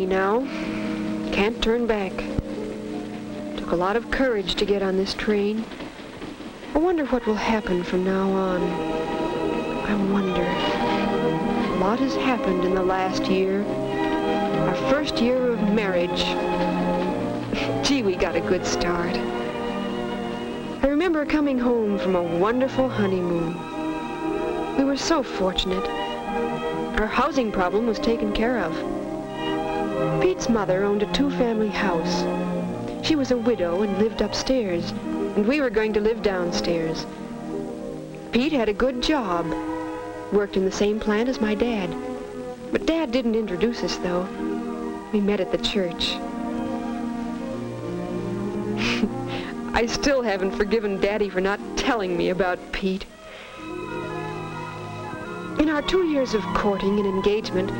Now, can't turn back. Took a lot of courage to get on this train. I wonder what will happen from now on. I wonder. A lot has happened in the last year. Our first year of marriage. Gee, we got a good start. I remember coming home from a wonderful honeymoon. We were so fortunate. Our housing problem was taken care of. Pete's mother owned a two-family house. She was a widow and lived upstairs, and we were going to live downstairs. Pete had a good job, worked in the same plant as my dad. But Dad didn't introduce us, though. We met at the church. I still haven't forgiven Daddy for not telling me about Pete. In our 2 years of courting and engagement,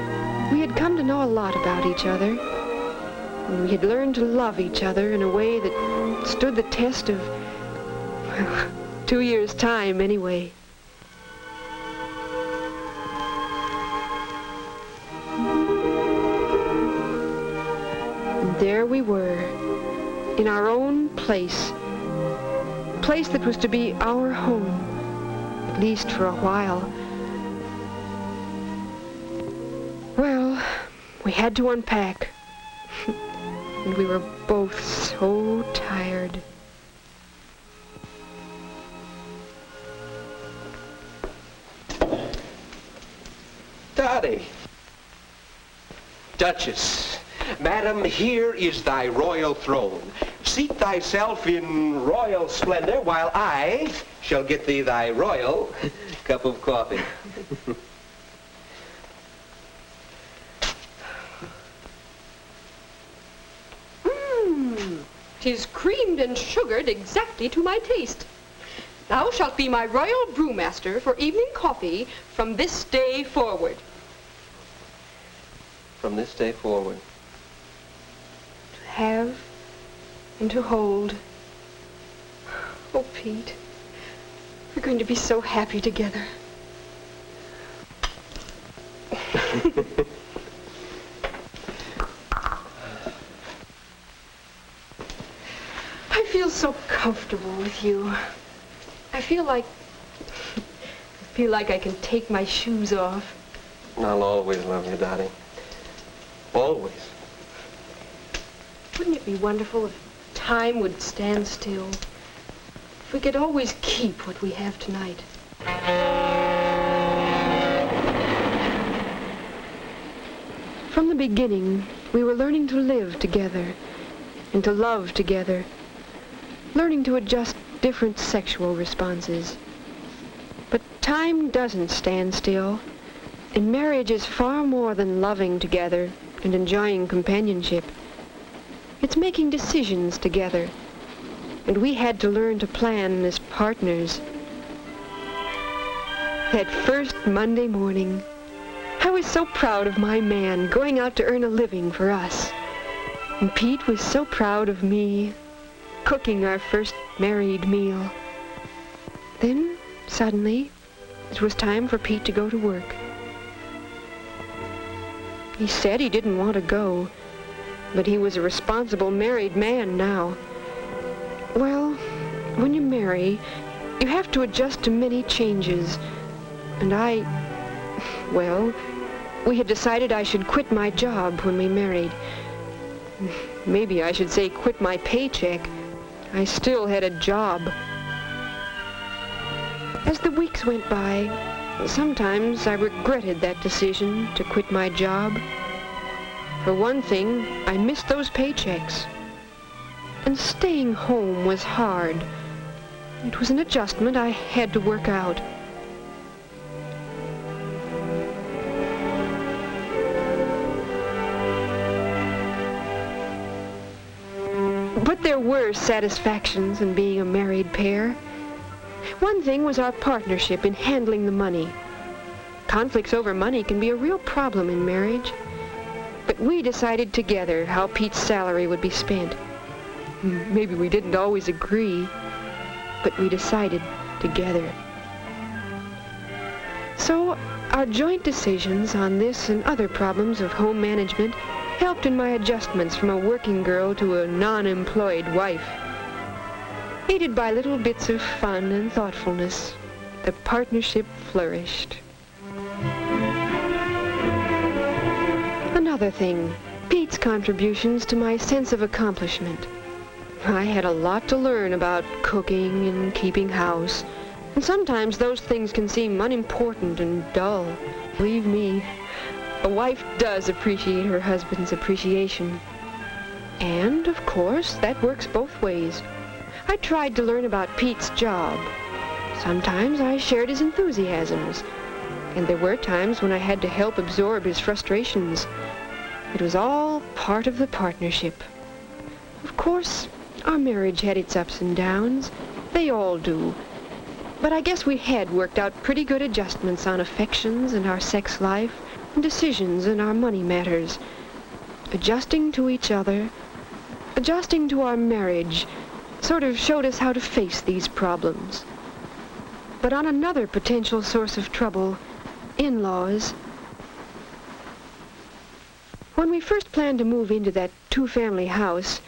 we had come to know a lot about each other, and we had learned to love each other in a way that stood the test of, well, 2 years' time anyway. And there we were, in our own place, a place that was to be our home, at least for a while. Well, we had to unpack, and we were both so tired. Dotty. Duchess, madam, here is thy royal throne. Seat thyself in royal splendor while I shall get thee thy royal cup of coffee. 'Tis creamed and sugared exactly to my taste. Thou shalt be my royal brewmaster for evening coffee from this day forward. From this day forward. To have and to hold. Oh, Pete, we're going to be so happy together. I feel so comfortable with you. I feel like I can take my shoes off. I'll always love you, Dotty. Always. Wouldn't it be wonderful if time would stand still? If we could always keep what we have tonight. From the beginning, we were learning to live together and to love together, learning to adjust different sexual responses. But time doesn't stand still, and marriage is far more than loving together and enjoying companionship. It's making decisions together, and we had to learn to plan as partners. That first Monday morning, I was so proud of my man going out to earn a living for us. And Pete was so proud of me, cooking our first married meal. Then, suddenly, it was time for Pete to go to work. He said he didn't want to go, but he was a responsible married man now. Well, when you marry, you have to adjust to many changes. And well, we had decided I should quit my job when we married. Maybe I should say quit my paycheck. I still had a job. As the weeks went by, sometimes I regretted that decision to quit my job. For one thing, I missed those paychecks. And staying home was hard. It was an adjustment I had to work out. But there were satisfactions in being a married pair. One thing was our partnership in handling the money. Conflicts over money can be a real problem in marriage. But we decided together how Pete's salary would be spent. Maybe we didn't always agree, but we decided together. So our joint decisions on this and other problems of home management helped in my adjustments from a working girl to a non-employed wife. Aided by little bits of fun and thoughtfulness, the partnership flourished. Another thing, Pete's contributions to my sense of accomplishment. I had a lot to learn about cooking and keeping house, and sometimes those things can seem unimportant and dull. Believe me, a wife does appreciate her husband's appreciation. And, of course, that works both ways. I tried to learn about Pete's job. Sometimes I shared his enthusiasms, and there were times when I had to help absorb his frustrations. It was all part of the partnership. Of course, our marriage had its ups and downs. They all do. But I guess we had worked out pretty good adjustments on affections and our sex life, and decisions in our money matters. Adjusting to each other, adjusting to our marriage, sort of showed us how to face these problems. But on another potential source of trouble, in-laws. When we first planned to move into that two-family house,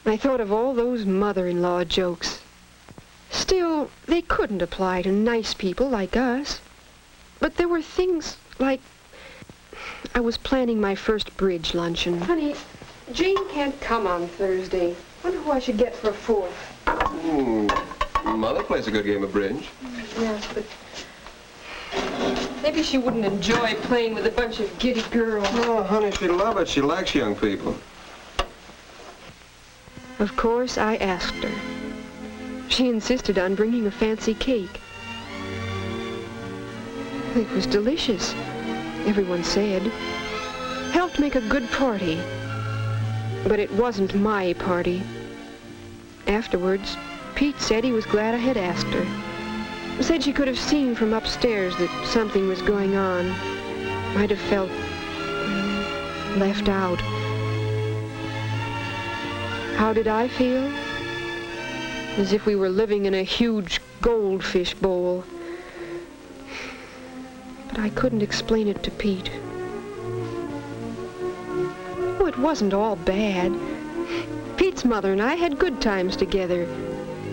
I thought of all those mother-in-law jokes. Still, they couldn't apply to nice people like us. But there were things like, I was planning my first bridge luncheon. Honey, Jane can't come on Thursday. Wonder who I should get for a fourth. Mother plays a good game of bridge. Yes, but maybe she wouldn't enjoy playing with a bunch of giddy girls. Oh, honey, she'd love it. She likes young people. Of course, I asked her. She insisted on bringing a fancy cake. It was delicious, everyone said. Helped make a good party. But it wasn't my party. Afterwards, Pete said he was glad I had asked her. Said she could have seen from upstairs that something was going on. Might have felt left out. How did I feel? As if we were living in a huge goldfish bowl. But I couldn't explain it to Pete. Oh, it wasn't all bad. Pete's mother and I had good times together.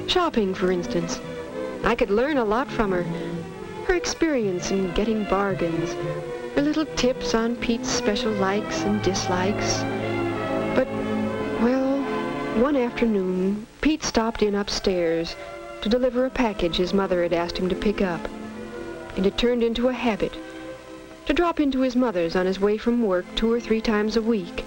Shopping, for instance. I could learn a lot from her. Her experience in getting bargains. Her little tips on Pete's special likes and dislikes. But, well, one afternoon, Pete stopped in upstairs to deliver a package his mother had asked him to pick up. And it turned into a habit to drop into his mother's on his way from work 2 or 3 times a week.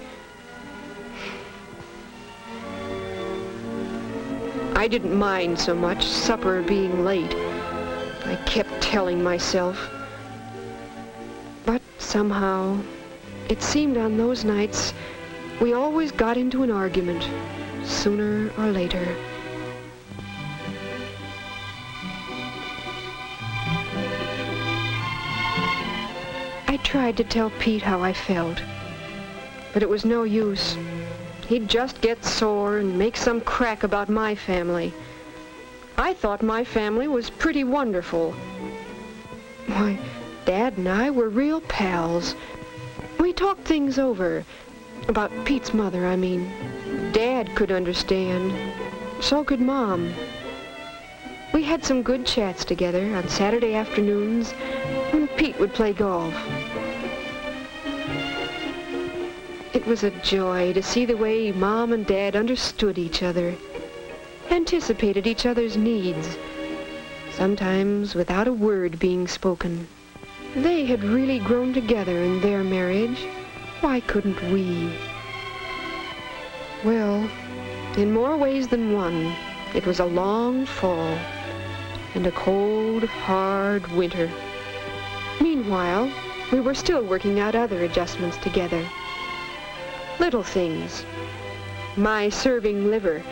I didn't mind so much supper being late. I kept telling myself. But somehow, it seemed on those nights, we always got into an argument, sooner or later. I tried to tell Pete how I felt, but it was no use. He'd just get sore and make some crack about my family. I thought my family was pretty wonderful. Why, Dad and I were real pals. We talked things over. About Pete's mother, I mean. Dad could understand. So could Mom. We had some good chats together on Saturday afternoons when Pete would play golf. It was a joy to see the way Mom and Dad understood each other, anticipated each other's needs, sometimes without a word being spoken. They had really grown together in their marriage. Why couldn't we? Well, in more ways than one, it was a long fall and a cold, hard winter. Meanwhile, we were still working out other adjustments together. Little things. My serving liver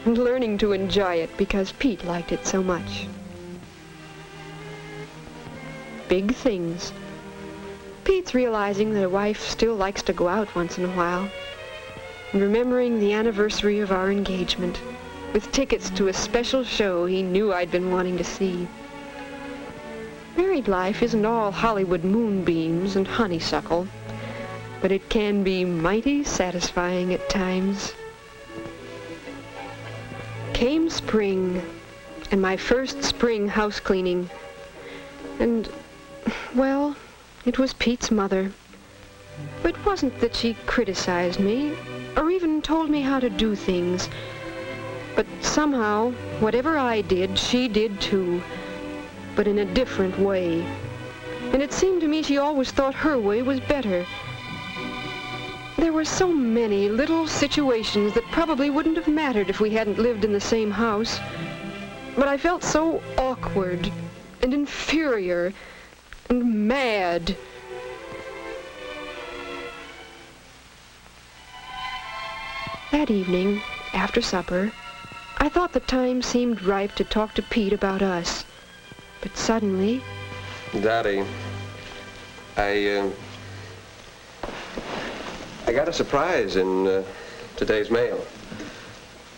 and learning to enjoy it because Pete liked it so much. Big things. Pete's realizing that a wife still likes to go out once in a while, and remembering the anniversary of our engagement, with tickets to a special show he knew I'd been wanting to see. Married life isn't all Hollywood moonbeams and honeysuckle, but it can be mighty satisfying at times. Came spring, and my first spring house cleaning, and, well, it was Pete's mother. It wasn't that she criticized me, or even told me how to do things, but somehow, whatever I did, she did too, but in a different way. And it seemed to me she always thought her way was better. There were so many little situations that probably wouldn't have mattered if we hadn't lived in the same house, but I felt so awkward and inferior and mad. That evening, after supper, I thought the time seemed ripe to talk to Pete about us. But suddenly... Dottie, I got a surprise in today's mail.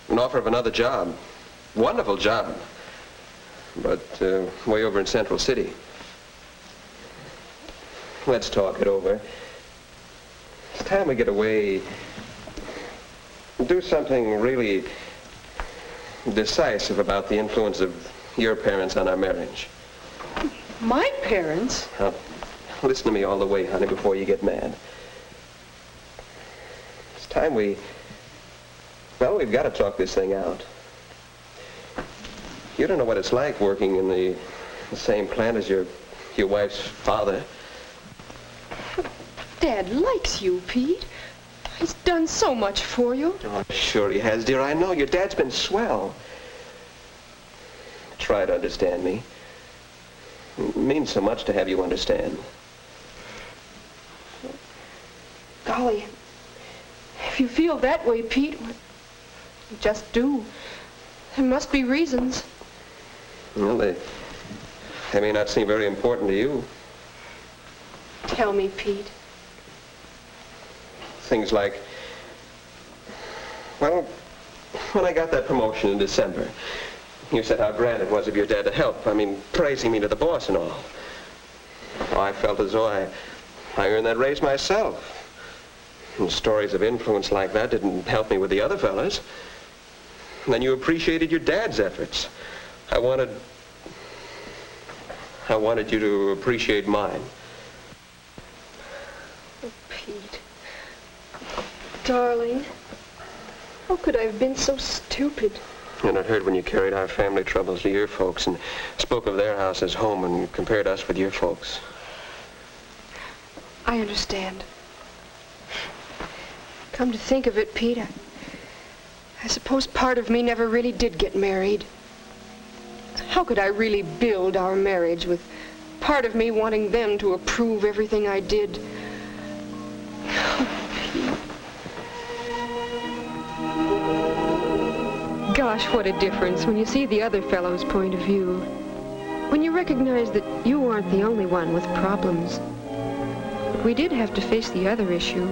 An offer of another job. Wonderful job. But way over in Central City. Let's talk it over. It's time we get away. Do something really decisive about the influence of your parents on our marriage. My parents? Listen to me all the way, honey, before you get mad. It's time we've got to talk this thing out. You don't know what it's like working in the same plant as your wife's father. Dad likes you, Pete. He's done so much for you. Oh, sure he has, dear. I know. Your dad's been swell. Try to understand me. It means so much to have you understand. Golly, if you feel that way, Pete, just do. There must be reasons. Well, they may not seem very important to you. Tell me, Pete. Things like, well, when I got that promotion in December, you said how grand it was of your dad to help. I mean, praising me to the boss and all. Oh, I felt as though I earned that raise myself. And stories of influence like that didn't help me with the other fellas. And then you appreciated your dad's efforts. I wanted you to appreciate mine. Oh, Pete. Darling, how could I have been so stupid? And it hurt when you carried our family troubles to your folks and spoke of their house as home and compared us with your folks. I understand. Come to think of it, Pete, I suppose part of me never really did get married. How could I really build our marriage with part of me wanting them to approve everything I did? Gosh, what a difference when you see the other fellow's point of view. When you recognize that you aren't the only one with problems. But we did have to face the other issue.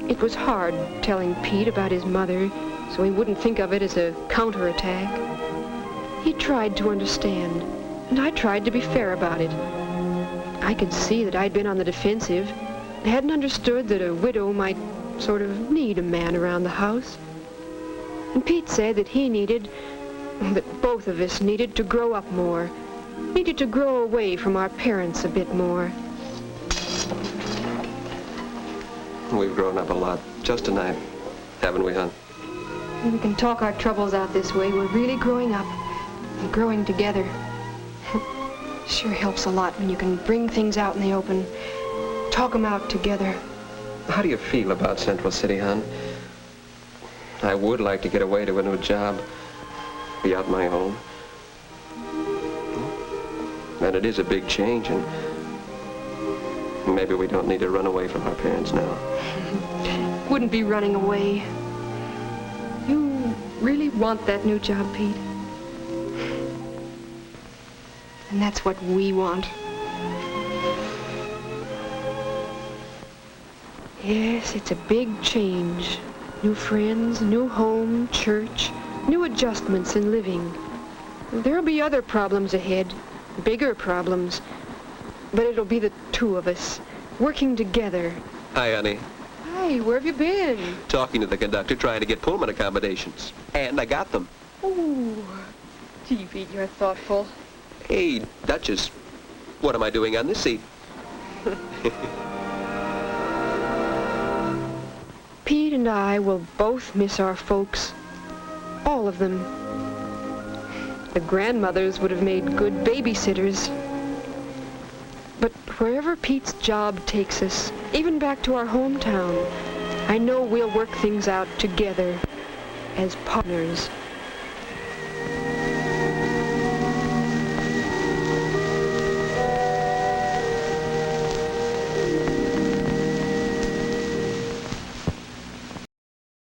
It was hard telling Pete about his mother so he wouldn't think of it as a counterattack. He tried to understand, and I tried to be fair about it. I could see that I'd been on the defensive. I hadn't understood that a widow might sort of need a man around the house. And Pete said that he needed, that both of us needed to grow up more, needed to grow away from our parents a bit more. We've grown up a lot just tonight, haven't we, hon? We can talk our troubles out this way. We're really growing up and growing together. Sure helps a lot when you can bring things out in the open, talk them out together. How do you feel about Central City, hon? I would like to get away to a new job, be out my own. And it is a big change, and maybe we don't need to run away from our parents now. Wouldn't be running away. You really want that new job, Pete. And that's what we want. Yes, it's a big change. New friends, new home, church, new adjustments in living. There'll be other problems ahead, bigger problems. But it'll be the two of us, working together. Hi, honey. Hi, where have you been? Talking to the conductor, trying to get Pullman accommodations. And I got them. Ooh. Gee, Pete, you're thoughtful. Hey, Duchess, what am I doing on this seat? Pete and I will both miss our folks. All of them. The grandmothers would have made good babysitters. But wherever Pete's job takes us, even back to our hometown, I know we'll work things out together as partners.